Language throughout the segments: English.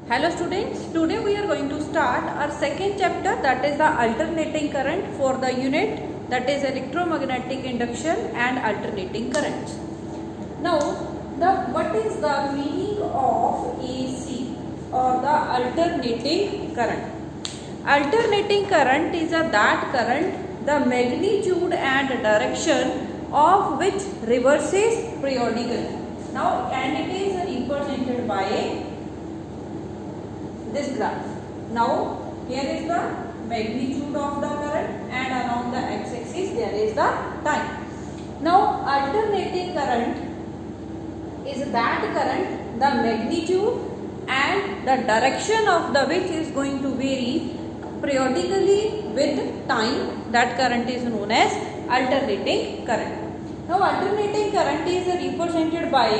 Hello students, today we are going to start our second chapter, that is the alternating current for the unit, that is electromagnetic induction and alternating currents. Now, what is the meaning of AC or the alternating current? Alternating current is that current, the magnitude and direction of which reverses periodically. Now, and it is represented by this graph. Now, here is the magnitude of the current and along the x-axis there is the time. Now, alternating current is that current, the magnitude and the direction of the which is going to vary periodically with time. That current is known as alternating current. Now, alternating current is represented by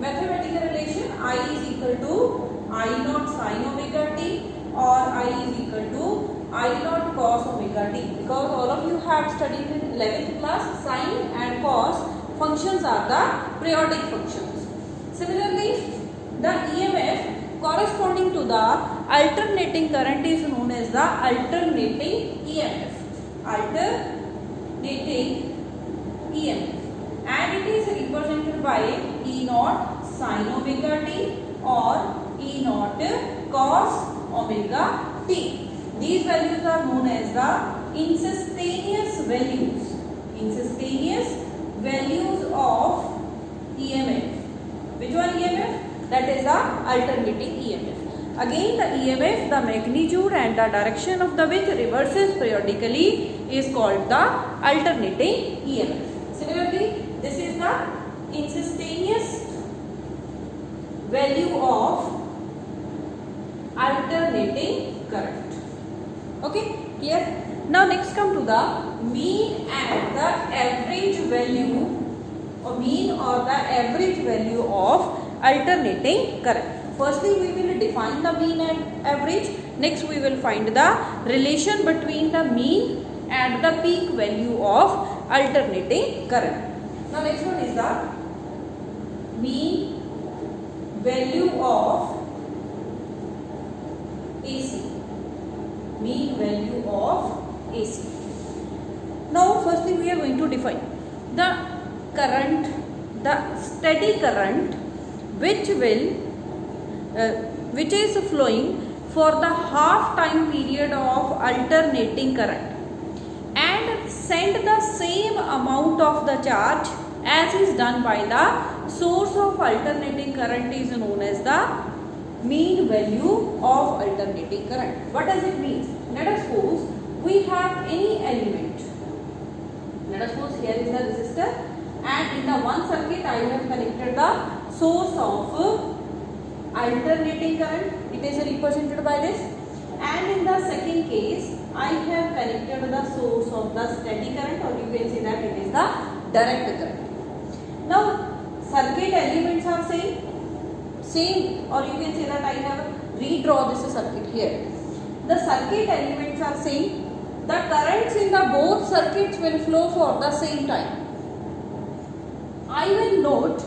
mathematical relation I is equal to I naught sin omega t or I is equal to I naught cos omega t, because all of you have studied in 11th class sin and cos functions are the periodic functions. Similarly, the EMF corresponding to the alternating current is known as the alternating EMF. Alternating EMF, and it is represented by E naught sin omega t or E naught cos omega t. These values are known as the instantaneous values. Instantaneous values of EMF. Which one EMF? That is the alternating EMF. Again, the EMF, the magnitude and the direction of the which reverses periodically is called the alternating EMF. Similarly, this is the instantaneous value of alternating current. Okay, here. Now next come to the mean and the average value, or mean or the average value of alternating current. Firstly, we will define the mean and average. Next, we will find the relation between the mean and the peak value of alternating current. Now next one is the mean value of AC. Mean value of AC. Now firstly we are going to define the current, the steady current which is flowing for the half time period of alternating current and send the same amount of the charge as is done by the source of alternating current is known as the mean value of alternating current. What does it mean? Let us suppose we have any element. Let us suppose here is the resistor, and in the one circuit I have connected the source of alternating current. It is represented by this, and in the second case I have connected the source of the steady current, or you can say that it is the direct current. Now circuit elements are same, or you can say that I have redraw this circuit here. The circuit elements are same. The currents in the both circuits will flow for the same time. I will note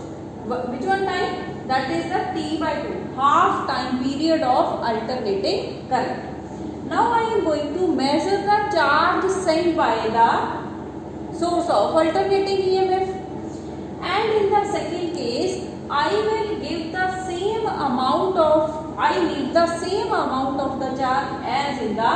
which one time, that is the T/2, half time period of alternating current. Now I am going to measure the charge sent by the source of alternating EMF, and in the second case I will give the same amount of, I need the same amount of the charge as in the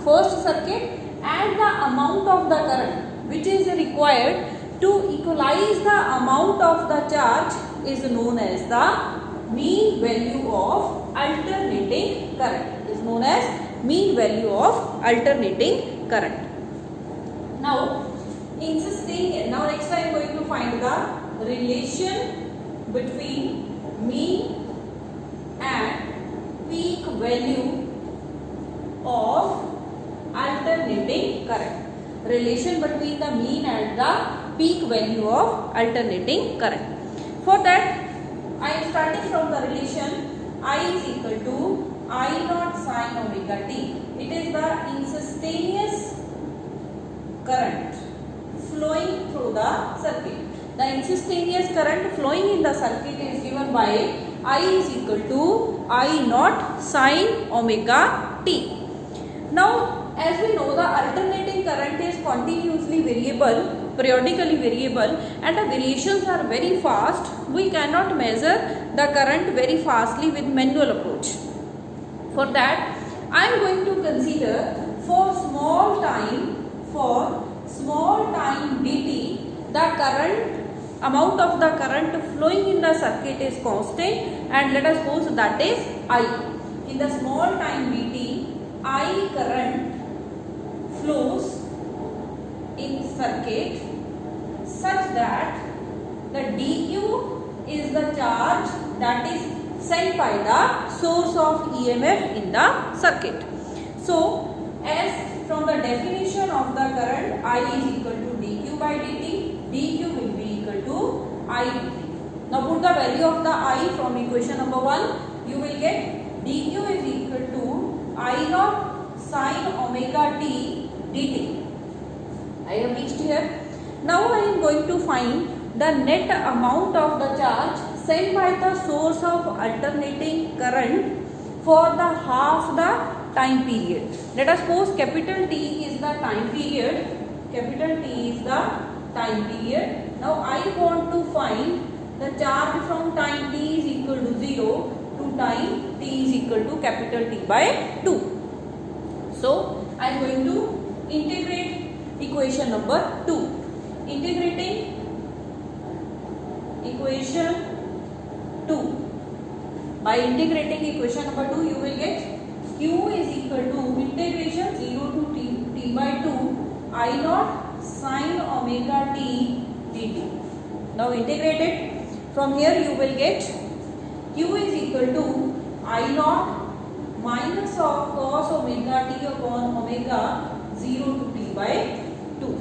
first circuit, and the amount of the current which is required to equalize the amount of the charge is known as the mean value of alternating current. Is known as mean value of alternating current. Now, now next I am going to find the relation between mean and peak value of alternating current. Relation between the mean and the peak value of alternating current. For that, I am starting from the relation I is equal to I naught sin omega t. It is the instantaneous current flowing through the circuit. The instantaneous current flowing in the circuit is given by I is equal to I naught sine omega t. Now, as we know, the alternating current is continuously variable, periodically variable, and the variations are very fast. We cannot measure the current very fastly with manual approach. For that, I am going to consider for small time dt, the current amount of the current flowing in the circuit is constant, and let us suppose that is I. In the small time dt, I current flows in circuit such that the dq is the charge that is sent by the source of EMF in the circuit. So, as from the definition of the current, I is equal to dq by dt, dq will be equal to I dt. Now put the value of the I from equation number 1, you will get dq is equal to I naught sine omega t dt. I have reached here. Now I am going to find the net amount of the charge sent by the source of alternating current for the half the time period. Let us suppose capital T is the time period. Capital T is the time period. Now I want to find the charge from time t is equal to 0 to time t is equal to capital T by 2. So I am going to integrate equation number 2. Integrating equation 2. By integrating equation number 2, you will get q is equal to integration 0 to t by 2 I naught sine omega t dt. Now integrate it. From here you will get q is equal to I naught minus of cos omega t upon omega 0 to t by 2.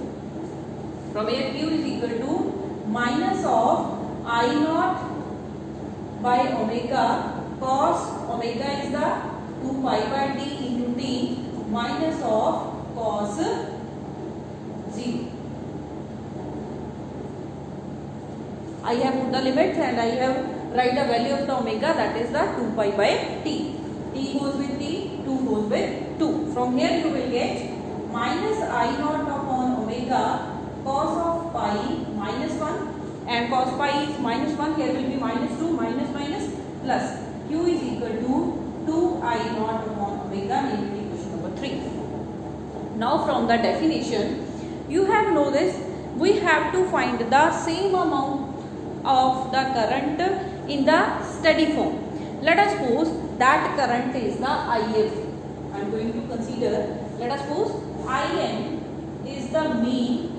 From here q is equal to minus of I naught by omega cos omega is the 2 pi by t into t minus of cos 0. I have put the limits and I have write the value of the omega, that is the 2 pi by t. T goes with t, 2 goes with 2. From here you will get minus I naught upon omega cos of pi minus 1, and cos pi is minus 1, here will be minus 2, minus plus q is equal to 2 I naught upon omega, namely equation number 3. Now from the definition, you have noticed we have to find the same amount of the current in the steady form. Let us suppose that current is the IM. I am going to consider, let us suppose IM is the mean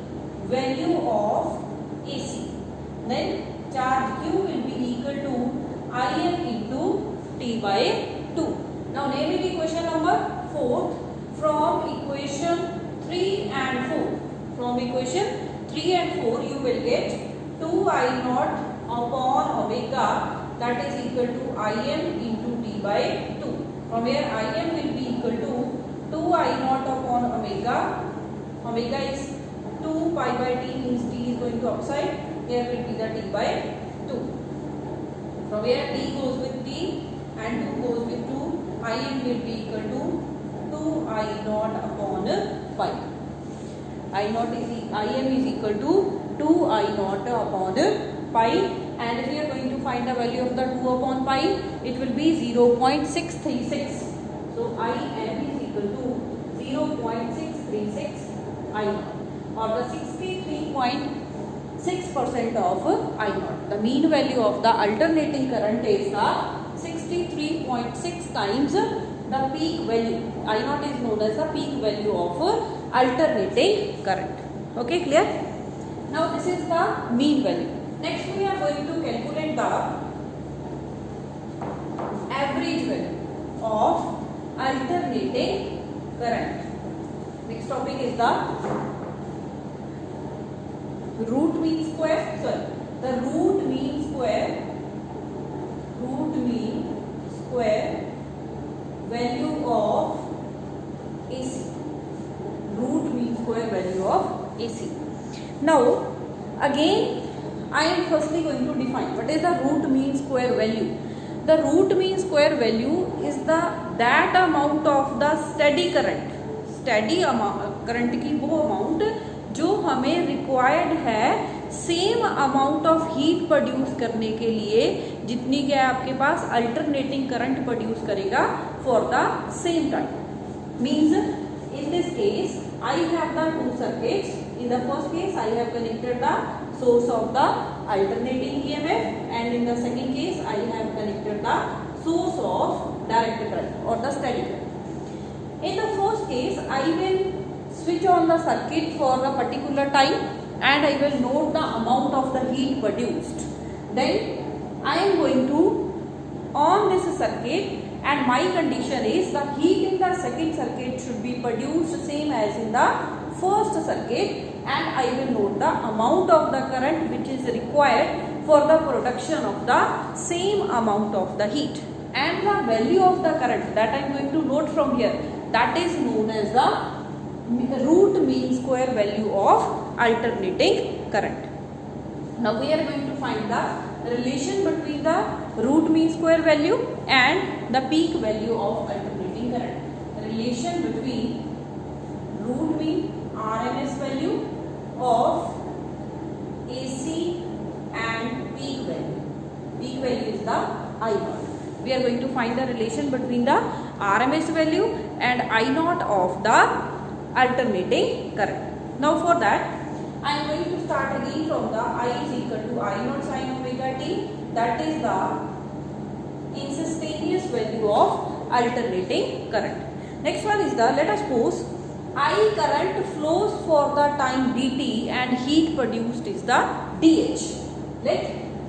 value of AC. Then charge Q will be equal to IM into T by 2. Now name it equation number 4. From equation 3 and 4. From equation 3 and 4 you will get 2 I naught upon omega, that is equal to Im into T by 2. From here Im will be equal to 2 I naught upon omega. Omega is 2 pi by t, means t is going to outside. Here will be the t by 2. From here t goes with t and 2 goes with 2. Im will be equal to 2 I naught upon pi. Im is equal to 2 I naught upon pi, and if we are going to find the value of the 2 upon pi, it will be 0.636. So Im is equal to 0.636 I naught, or the 63.6% of I naught. The mean value of the alternating current is the 63.6 times the peak value. I naught is known as the peak value of alternating current. Okay, clear? Now this is the mean value. Next we are going to calculate the average value of alternating current. Next topic is the root mean square. The root mean square value of AC. Root mean square value of AC. Now again I am firstly going to define what is the root mean square value. the root mean square value is the that amount of the steady current, steady current की वो amount जो हमें required है same amount of heat produce करने के लिए जितनी क्या है आपके पास अल्टरनेटिंग करंट प्रोड्यूस करेगा for the same time. Means in this case I have the two circuits. In the first case, I have connected the source of the alternating EMF, and in the second case, I have connected the source of direct current or the steady current. In the first case, I will switch on the circuit for a particular time, and I will note the amount of the heat produced. Then I am going to on this circuit, and my condition is the heat in the second circuit should be produced same as in the first circuit, and I will note the amount of the current which is required for the production of the same amount of the heat, and the value of the current that I am going to note from here, that is known as the root mean square value of alternating current. Now we are going to find the relation between the root mean square value and the peak value of alternating current. Relation between root mean RMS value of AC and peak value. Peak value is the I naught. We are going to find the relation between the RMS value and I naught of the alternating current. Now for that, I am going to start again from the I is equal to I naught sin omega t. That is the instantaneous value of alternating current. Next one is the, let us suppose I current flows for the time dt and heat produced is the dH. Let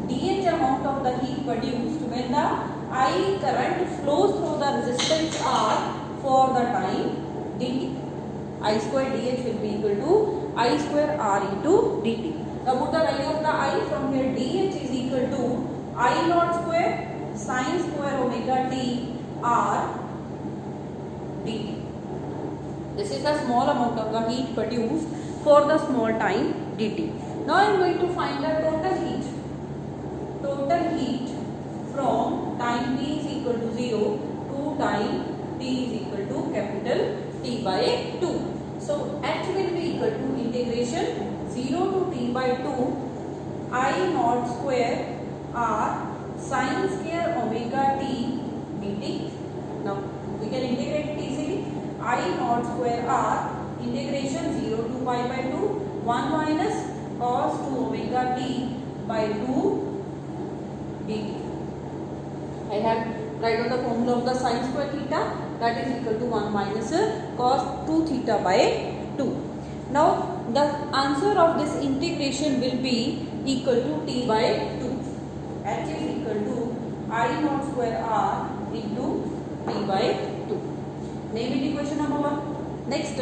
dH amount of the heat produced when the I current flows through the resistance R for the time dt. I square dH will be equal to I square R into dt. Now put the value of the I from here. dH is equal to I naught square sin square omega t R dt. This is the small amount of the heat produced for the small time dt. Now I am going to find the total heat. Total heat from time t is equal to 0 to time t is equal to capital T by 2. So H will be equal to integration 0 to T by 2 I naught square R sin square omega t dt. Now we can integrate it easily. I naught square R integration 0 to pi by 2 1 minus cos 2 omega t by 2 dt. I have write on the formula of the sin square theta, that is equal to 1 minus cos 2 theta by 2. Now the answer of this integration will be equal to T by 2. H is equal to I naught square R into T by 2. Name it equation number 1. Next,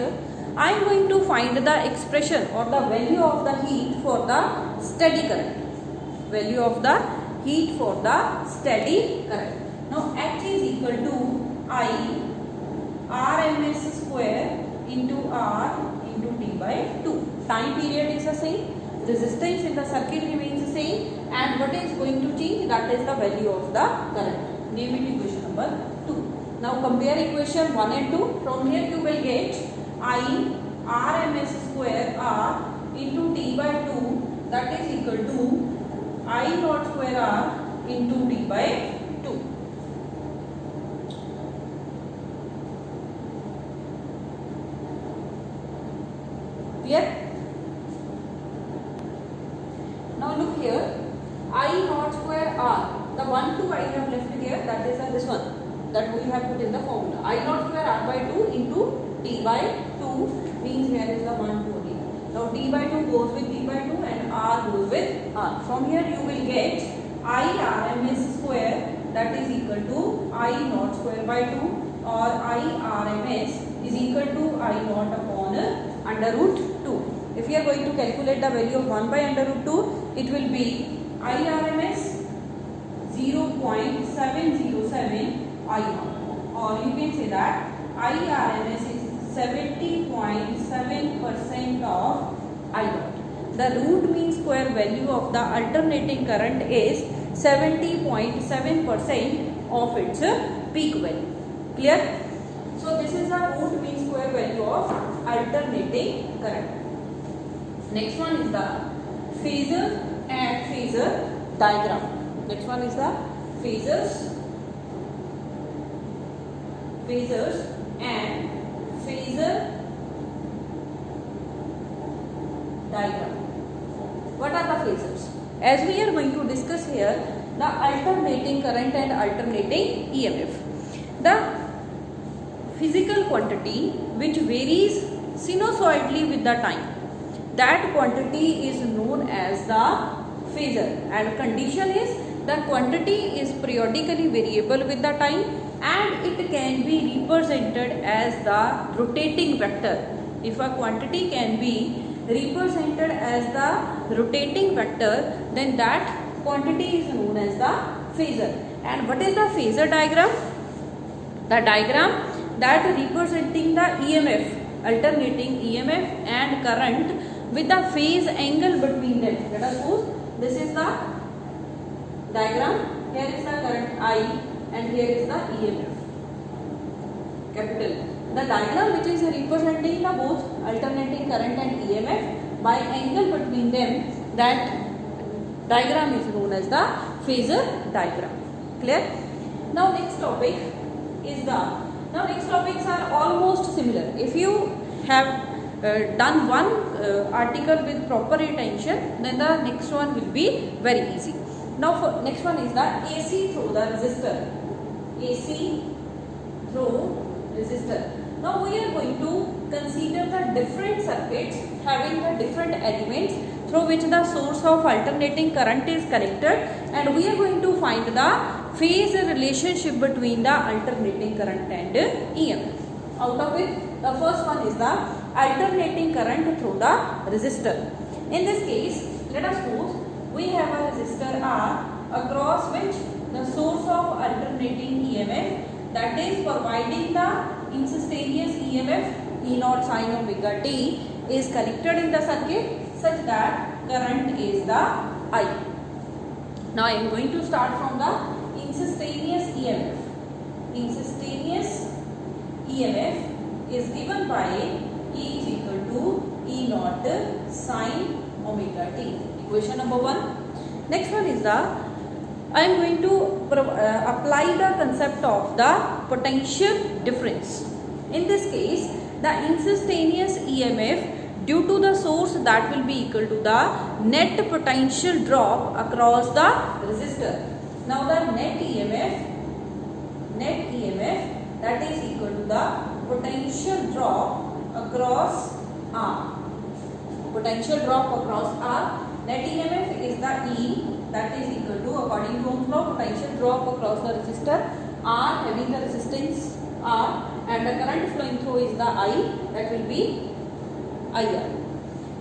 I am going to find the expression or the value of the heat for the steady current. Value of the heat for the steady current. Now H is equal to I RMS square into R into T by 2. Time period is the same. Resistance in the circuit remains the same. And what is going to change? That is the value of the current. Name it equation number 2. Now compare equation 1 and 2. From here you will get I RMS square R into T by 2, that is equal to I naught square R into T by 2. Clear? Now look here, I naught square R, the 1 2 I have left here, that is this one that we have put in the formula. I naught square R by 2 into T by 2 means here is the 1 2 only. Now T by 2 goes with T by 2 and R goes with R. From here you will get I RMS square, that is equal to I naught square by 2, or I RMS is equal to I naught upon under root 2. If you are going to calculate the value of 1 by under root 2, it will be I RMS 0.707 I naught, or you can say that I RMS is 70.7% of I naught. The root mean square value of the alternating current is 70.7% of its peak value. Clear? So this is the root mean square value of alternating current. Next one is the phasor and phasor diagram. Next one is the phasors and phasor diagram. What are the phasors? As we are going to discuss here, the alternating current and alternating EMF. The physical quantity which varies sinusoidally with the time, that quantity is known as the phasor, and condition is the quantity is periodically variable with the time and it can be represented as the rotating vector. If a quantity can be represented as the rotating vector, then that quantity is known as the phasor. And what is the phasor diagram? The diagram that representing the EMF, alternating EMF and current with the phase angle between them. Let us suppose this is the diagram. Here is the current I and here is the EMF, capital. The diagram which is representing the both alternating current and EMF by angle between them, that diagram is known as the phasor diagram. Clear? Now next topic is next topics are almost similar. If you have done one article with proper attention, then the next one will be very easy. Now for next one is the AC through the resistor. AC through resistor. Now we are going to consider the different circuits having the different elements through which the source of alternating current is connected, and we are going to find the phase relationship between the alternating current and EMF. Out of it, the first one is the alternating current through the resistor. In this case, let us suppose we have a resistor R across which the source of alternating EMF, that is providing the instantaneous EMF E0 sin omega t, is connected in the circuit such that current is the I. Now I am going to start from the instantaneous EMF. Instantaneous EMF is given by E is equal to E0 sin omega t. Equation number 1. Next one is the, I am going to apply the concept of the potential difference. In this case, the instantaneous EMF due to the source, that will be equal to the net potential drop across the resistor. Now the net EMF that is equal to the potential drop across R. Potential drop across R. Net EMF is the E, that is equal to, according to Ohm's law, potential drop across the resistor R having the resistance R, and the current flowing through is the I, that will be IR.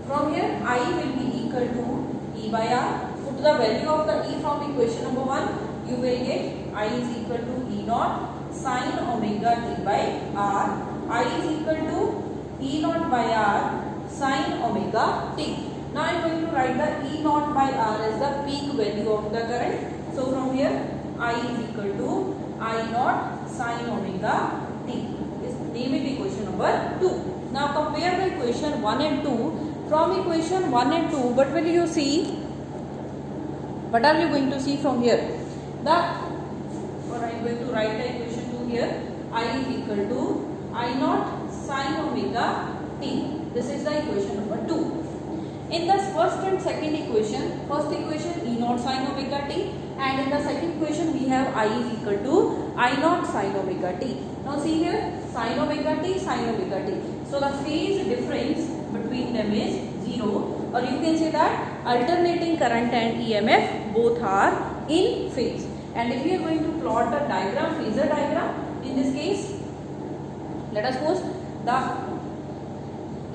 From here, I will be equal to E by R. Put the value of the E from equation number 1, you will get I is equal to E0 sin omega t by R. I is equal to E0 by R sin omega t. Now I am going to write the E0 by R as the peak value of the current. So from here, I is equal to I0 sin omega t. Name it equation number 2. Now compare the equation 1 and 2. From equation 1 and 2, what will you see? What are you going to see from here? I am going to write the equation 2 here. I is equal to I0 sin omega t. This is the equation number 2. In the first and second equation, E0 sin omega t, and in the second equation we have I is equal to I0 sin omega t. Now see here, sin omega t, sin omega t. So the phase difference between them is 0, or you can say that alternating current and EMF both are in phase. And if we are going to plot a diagram, phasor diagram, in this case, let us suppose the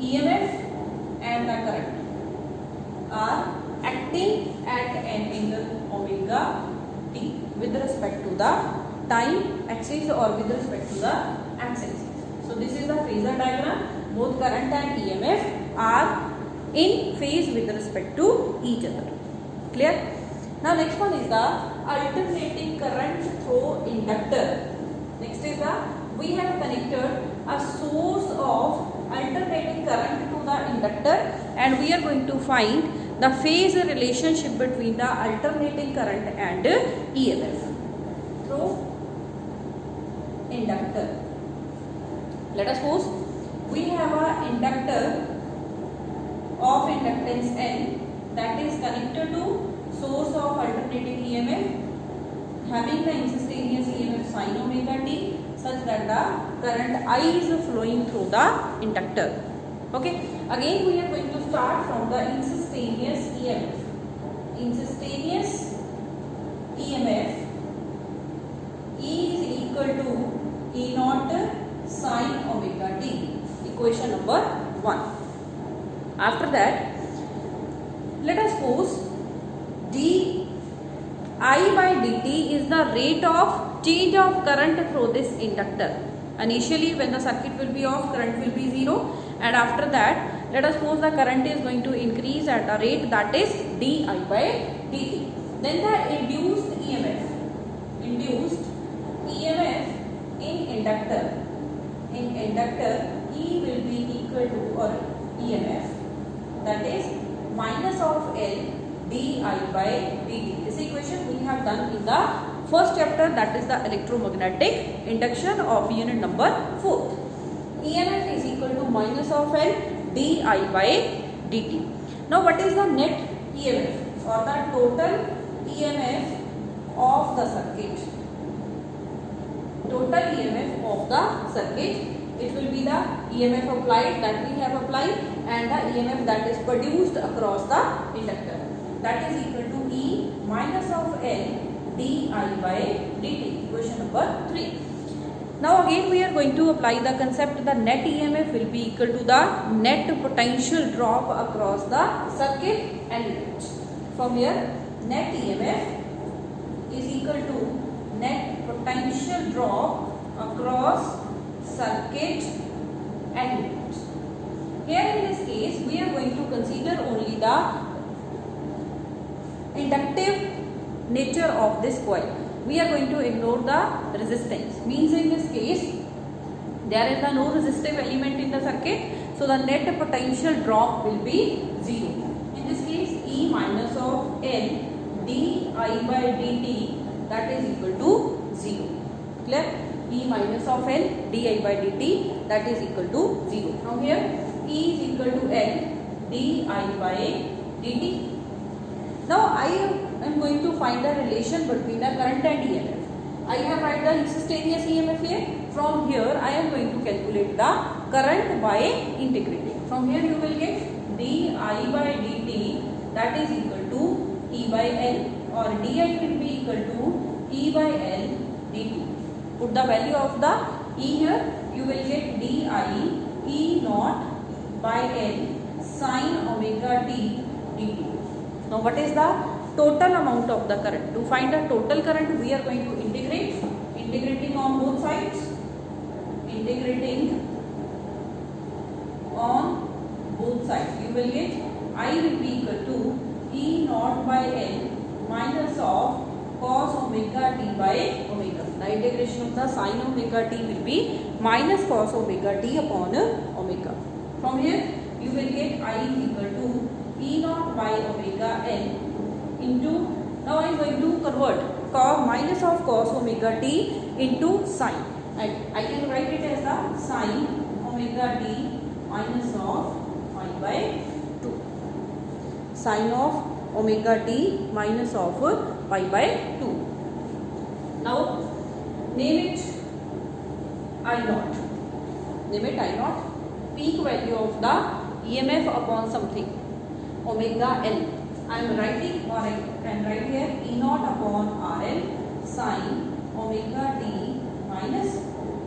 EMF and the current are acting at an angle omega t with respect to the time axis or with respect to the x-axis. So this is the phasor diagram. Both current and EMF are in phase with respect to each other. Clear? Now next one is the alternating current through inductor. Next is the, we have connected a source of alternating current to the inductor, and we are going to find the phase relationship between the alternating current and EMF through inductor. Let us suppose we have a inductor of inductance N that is connected to source of alternating EMF having the instantaneous EMF sin omega t such that the current I is flowing through the inductor. Okay, again we are going to start from the instantaneous EMF. Instantaneous EMF E is equal to E naught sin omega t, equation number 1. After that, let us suppose d I by dt is the rate of change of current through this inductor. Initially when the circuit will be off, current will be 0, and after that let us suppose the current is going to increase at a rate that is di by dt. Then the induced EMF in inductor E will be equal to, or EMF, that is minus of L di by dt. This equation we have done in the first chapter, that is the electromagnetic induction of unit number 4. EMF is equal to minus of L di by dt. Now what is the net EMF or the total EMF of the circuit? Total EMF of the circuit, it will be the EMF applied that we have applied and the EMF that is produced across the inductor. That is equal to E minus of L di by dt, equation number 3. Now again we are going to apply the concept, the net EMF will be equal to the net potential drop across the circuit element. From here, net EMF is equal to net potential drop across circuit element. Here in this case, we are going to consider only the inductive nature of this coil. We are going to ignore the resistance. Means in this case, there is no resistive element in the circuit, so the net potential drop will be 0. In this case, E minus of L di by dt, that is equal to 0. Clear? E minus of L di by dt, that is equal to 0. From here, E is equal to L di by dt. Now I am going to find the relation between the current and EMF. I have write the instantaneous EMF here. From here I am going to calculate the current by integrating. From here you will get di by dt, that is equal to E by L, or di will be equal to E by L dt. Put the value of the E here, you will get di E naught by L sin omega t dt. Now what is the total amount of the current? To find the total current, we are going to integrate. Integrating on both sides. Integrating on both sides. You will get I will be equal to E naught by L minus of cos omega t by omega. The integration of the sin omega t will be minus cos omega t upon omega. From here, you will get I is equal to E naught by omega L into, now I am going to convert minus of cos omega t into sine. I can write it as the sine omega t minus of pi by 2. Sine of omega t minus of pi by 2. Now name it I naught. Name it I naught. Peak value of the EMF upon something. Omega L. I am writing, or I can write here E naught upon RL sin omega t minus,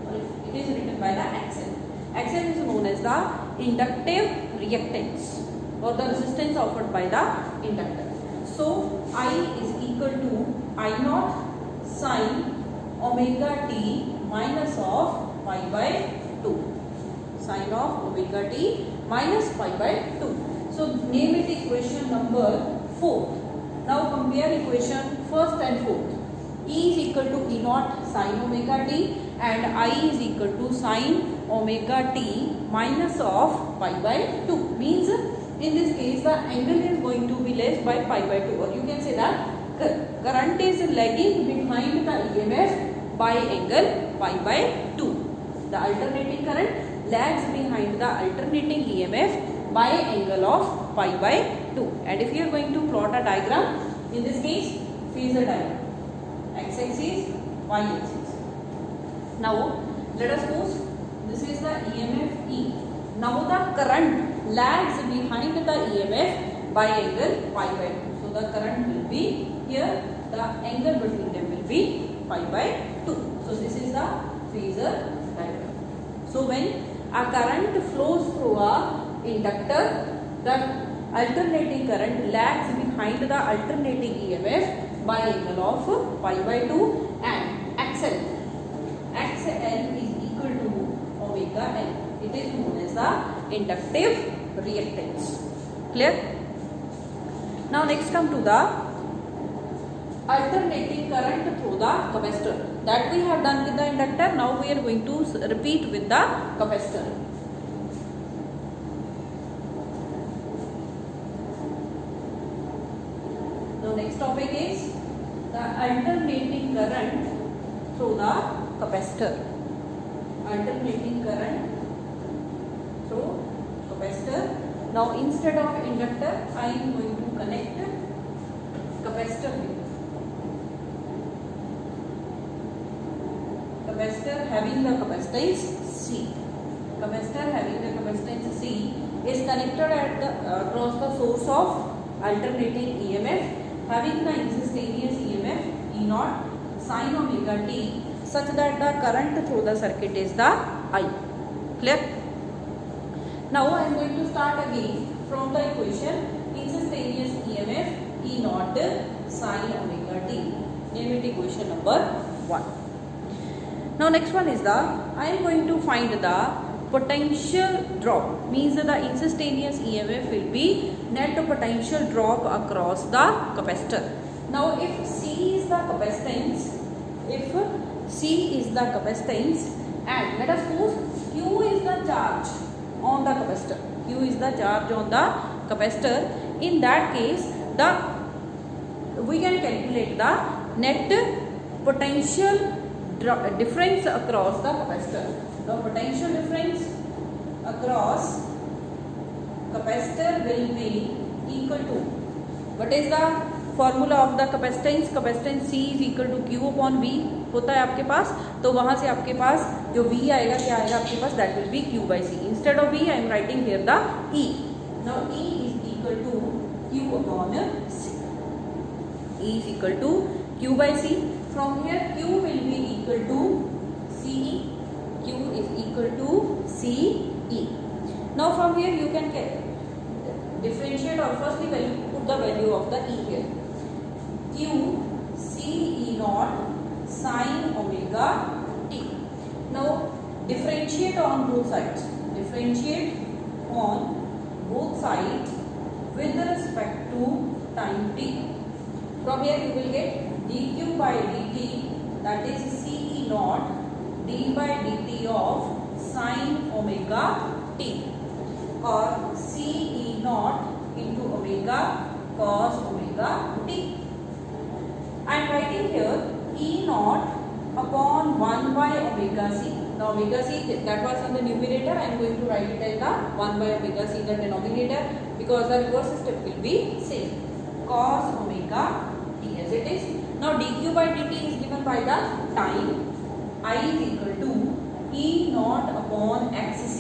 or it is written by the XL. XL is known as the inductive reactance or the resistance offered by the inductor. So I is equal to I naught sin omega t minus of pi by 2. Sin of omega t minus pi by 2. So name it equation number 4. Now compare equation first and fourth. E is equal to E naught sin omega t and I is equal to sin omega t minus of pi by 2. Means in this case the angle is going to be less by pi by 2, or you can say that current is lagging behind the EMF by angle pi by 2. The alternating current lags behind the alternating EMF by angle of pi by 2. And if you are going to plot a diagram, in this case phasor diagram, x-axis, y-axis. Now let us suppose this is the EMF E. Now the current lags behind the EMF by angle pi by 2. So the current will be here, the angle between them will be pi by 2. So this is the phasor diagram. So when a current flows through a inductor, the alternating current lags behind the alternating EMF by angle of pi by 2, and XL is equal to omega L. It is known as the inductive reactance. Clear? Now next come to the alternating current through the capacitor. That we have done with the inductor. Now we are going to repeat with the capacitor. Now next topic is the alternating current through the capacitor. Alternating current through capacitor. Now instead of inductor, I am going to connect capacitor here. Capacitor having the capacitance C. Capacitor having the capacitance C is connected at the across the source of alternating EMF having the instantaneous EMF E naught sin omega t, such that the current through the circuit is the I. Clear? Now I am going to start again from the equation instantaneous EMF E naught sin omega t. Name it equation number 1. Now next one is the, I am going to find the potential drop. Means the instantaneous EMF will be net potential drop across the capacitor. Now if C is the capacitance, and let us suppose Q is the charge on the capacitor, in that case we can calculate the net potential difference across the capacitor. The potential difference across capacitor will be equal to, what is the formula of the capacitance? Capacitance C is equal to Q upon V होता है आपके पास, तो वहां से आपके पास जो V आएगा क्या आएगा आपके पास, that will be Q by C. Instead of V I am writing here the E. Now E is equal to Q upon C. E is equal to Q by C. From here Q will be equal to CE. Q is equal to CE. Now from here you can differentiate, or firstly put the value of the E here. Q CE naught sin omega t. Now differentiate on both sides. Differentiate on both sides with respect to time t. From here you will get dq by dt, that is CE naught d by dt of sin omega t, or CE naught into omega cos omega t. I am writing here E naught upon 1 by omega c. Now omega c, that was in the numerator, I am going to write it as the 1 by omega c in the denominator, because the reverse step will be same. Cos omega t as it is. Now dq by dt is given by the time. I is equal to E naught upon xc.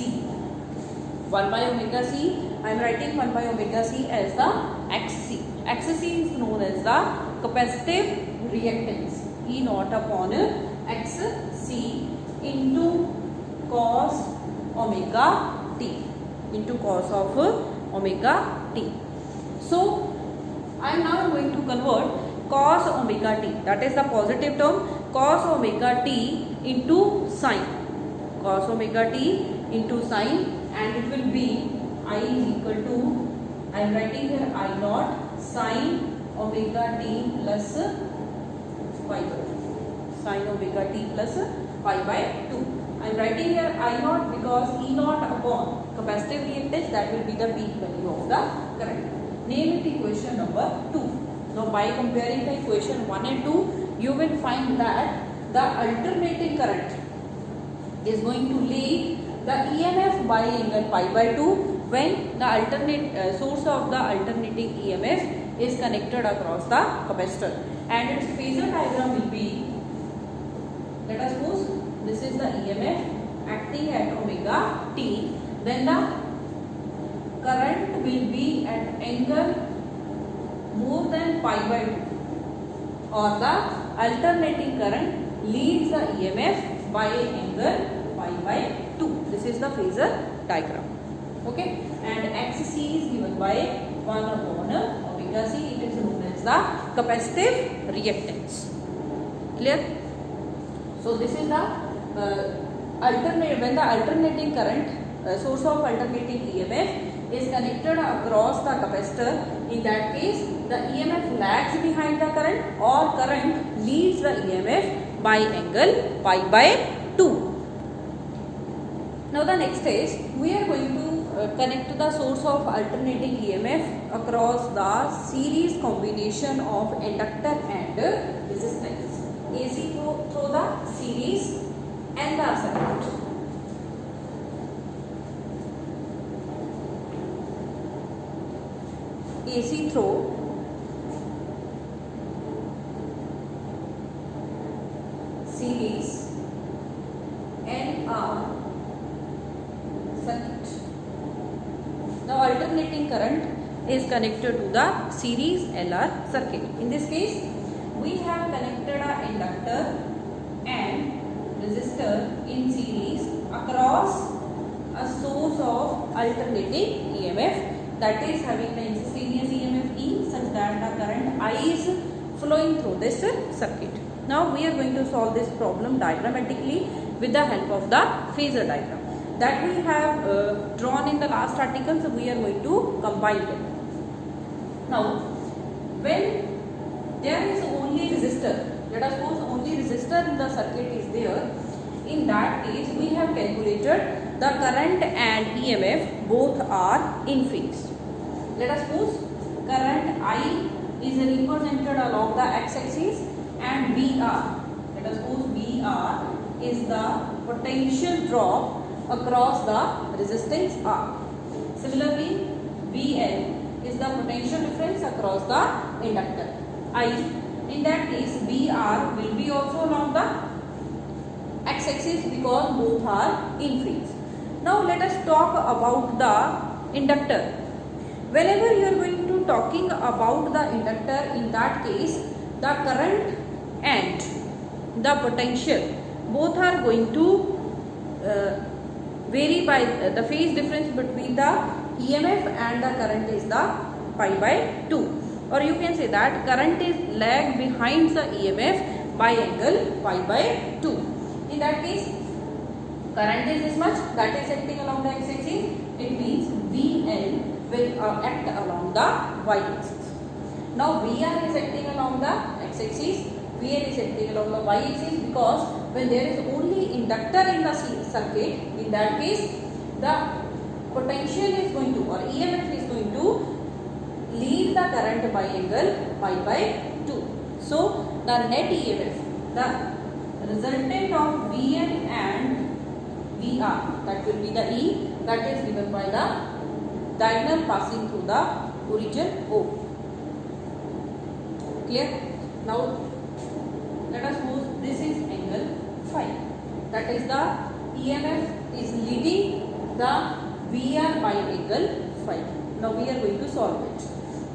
1 by omega c, I am writing 1 by omega c as the xc. xc is known as the capacitive reactance. E naught upon xc into cos omega t, into cos of omega t. So I am now going to convert cos omega t, that is the positive term, cos omega t into sine. Cos omega t into sine, and it will be I is equal to, I am writing here I naught sine omega t plus pi by 2. Sin omega t plus pi by 2. I am writing here I naught because E naught upon capacitive reactance, that will be the peak value of the current. Name it equation number 2. Now by comparing the equation 1 and 2, you will find that the alternating current is going to lead the EMF by angle pi by 2 when the alternate source of the alternating EMF is connected across the capacitor, and its phasor diagram will be, let us suppose this is the EMF acting at omega t, then the current will be at angle more than pi by 2, or the alternating current leads the EMF by angle pi by 2. This is the phasor diagram. Okay, and XC is given by 1 upon omega c. It is known as the capacitive reactance. Clear? So this is the when the alternating current, source of alternating EMF is connected across the capacitor. In that case, the EMF lags behind the current, or current leads the EMF by angle pi by 2. Now the next is, we are going to connect the source of alternating EMF across the series combination of inductor and resistance. AC through the series and the circuit. AC through series and a circuit. Now alternating current is connected to the series LR circuit. In this case, we have connected a inductor and resistor in series across a source of alternating EMF, that is having the instantaneous EMF E such that the current I is flowing through this circuit. Now we are going to solve this problem diagrammatically with the help of the phasor diagram that we have drawn in the last article. So we are going to combine them. Now when there is only resistor, let us suppose only resistor in the circuit is there, in that case we have calculated the current and EMF both are in phase. Let us suppose current I is represented along the x-axis and VR, let us suppose VR is the potential drop across the resistance R. Similarly, VL is the potential difference across the inductor I. In that case, VR will be also along the x-axis because both are in phase. Now let us talk about the inductor. Whenever you are going to talking about the inductor, in that case the current and the potential both are going to vary by the phase difference between the EMF and the current is the pi by 2. Or you can say that current is lag behind the EMF by angle pi by 2. In that case, current is this much, that is acting along the x-axis. It means VL will act along the y-axis. Now VR is acting along the x-axis, VL is acting along the y-axis, because when there is only inductor in the circuit, in that case the potential is going to, or EMF is going to lead the current by angle pi by 2. So the net EMF, the resultant of VL and VR, that will be the E, that is given by the diagonal passing through the origin O. Clear? Now let us suppose this is angle phi, that is the EMF is leading the VR by angle phi. Now we are going to solve it.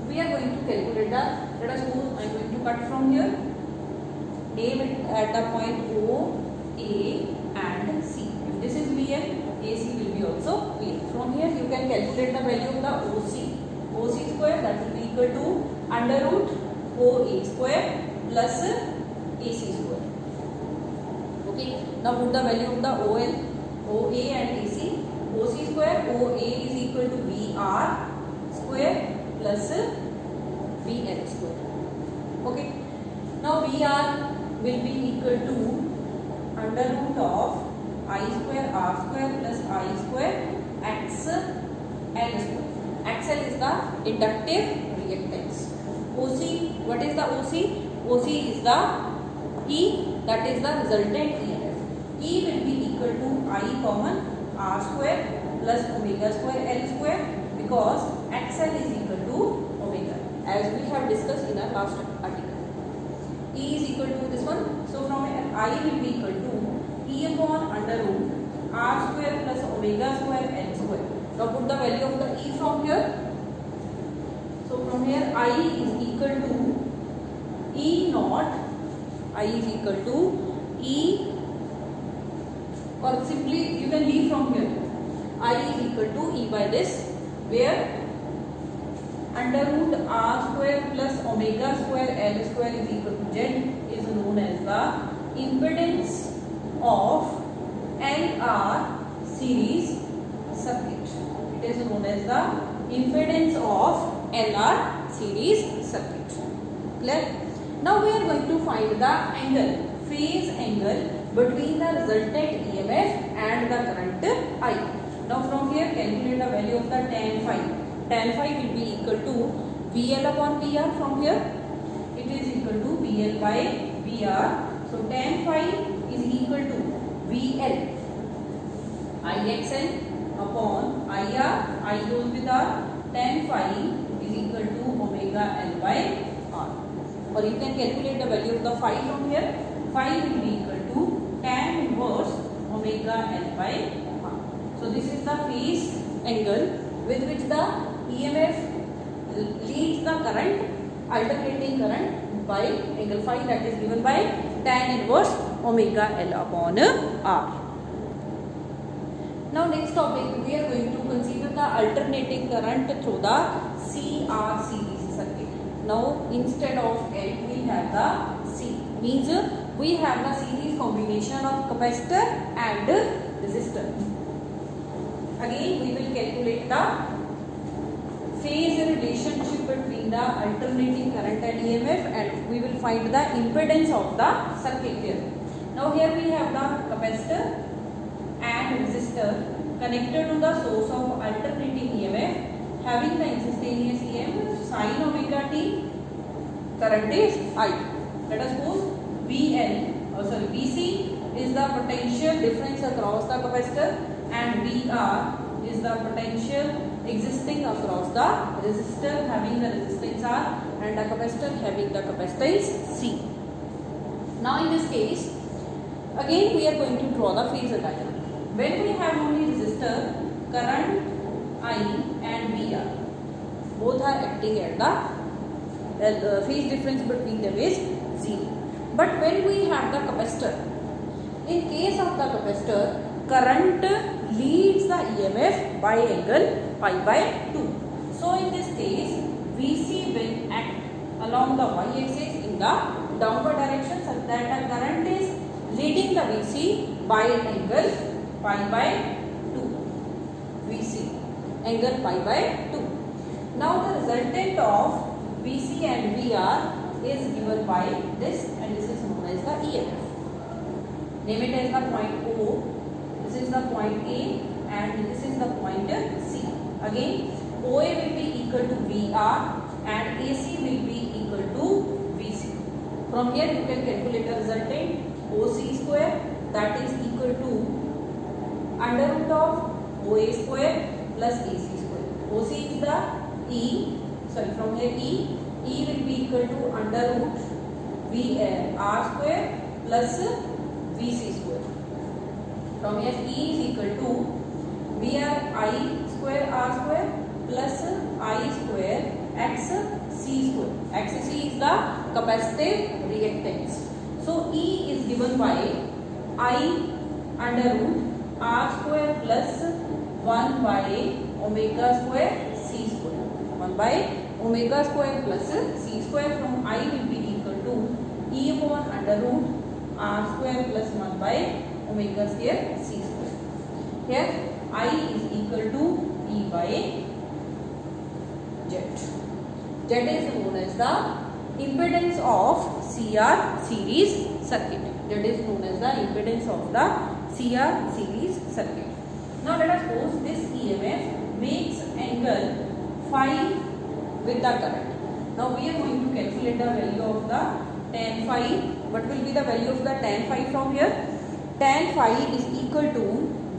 We are going to calculate the, let us suppose I am going to cut from here, name it at the point O, A and C. If this is VL, AC will be also VL. From here you can calculate the value of the OC. OC square, that will be equal to under root OA square plus AC square. Okay. Now put the value of the OL, OA and AC. OC square, OA is equal to VR square plus VL square. will be equal to under root of I square r square plus I square x L square. XL is the inductive reactance. OC, what is the OC? OC is the E, that is the resultant EMF. E will be equal to I common r square plus omega square L square, because XL is equal to omega, as we have discussed in our last article. E is equal to this one. So from here I will be equal to E upon under root r square plus omega square L square. Now put the value of the E from here. So from here I is equal to E naught. I is equal to E, or simply you can leave from here. I is equal to E by this, where under root r square plus omega square L square is equal to Z is known as the impedance of LR series circuit. It is known as the impedance of LR series circuit. Clear? Now we are going to find the angle, phase angle between the resultant EMF and the current I. Now from here calculate the value of the tan phi. Tan phi will be equal to VL upon VR. From here it is equal to VL by VR. So tan phi is equal to VL IXL upon IR. I goes with R. Tan phi is equal to omega L by R. Or you can calculate the value of the phi from here. Phi will be equal to tan inverse omega L by R. So this is the phase angle with which the EMF leads the current, alternating current, by angle phi, that is given by tan inverse omega L upon R. Now next topic, we are going to consider the alternating current through the CR series circuit. Now instead of L we have the C, means we have the series combination of capacitor and resistor. Again we will calculate the phase relationship between the alternating current and EMF, and we will find the impedance of the circuit here. Now here we have the capacitor and resistor connected to the source of alternating EMF having the instantaneous EMF sin omega t. Current is I. Let us suppose VC is the potential difference across the capacitor and VR is the potential existing across the resistor having the resistance R and the capacitor having the capacitance C. Now in this case again we are going to draw the phasor diagram. When we have only resistor, current I and VR both are acting at the phase difference between them is 0. But when we have the capacitor, in case of the capacitor, current leads the EMF by angle pi by 2. So in this case VC will act along the y-axis in the downward direction, such that the current is leading the VC by angle pi by 2. VC angle pi by 2. Now the resultant of VC and VR is given by this, and this is known as the EMF. Name it as the point O. This is the point A and this is the point C. Again OA will be equal to VR and AC will be equal to VC. From here you can calculate the resultant OC square, that is equal to under root of OA square plus AC square. OC is the from here E will be equal to under root R square plus VC square. From here E is equal to VR I square R square plus I square X C square. XC is the capacitive reactance. So E is given by I under root R square plus 1 by omega square C square. 1 by omega square plus C square. From I will be equal to E upon under root R square plus 1 by omega square C square. Here I is equal to E by Z. Z is known as the impedance of CR series circuit, that is known as the impedance of the CR series circuit. Now let us suppose this EMF makes angle phi with the current. Now we are going to calculate the value of the tan phi. What will be the value of the tan phi from here? Tan phi is equal to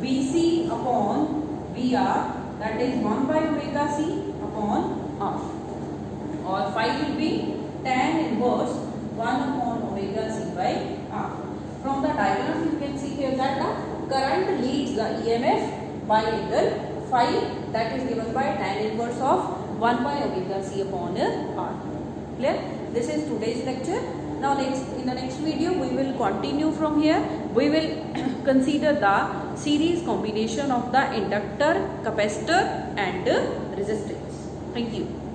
VC upon VR, that is 1 by omega C upon R, or phi will be tan inverse 1 upon omega C by R. From the diagram you can see here that the current leads the EMF by angle phi, that is given by tan inverse of 1 by omega C upon R. Clear? This is today's lecture. Now in the next video we will continue from here. We will consider the series combination of the inductor, capacitor and resistance. Thank you.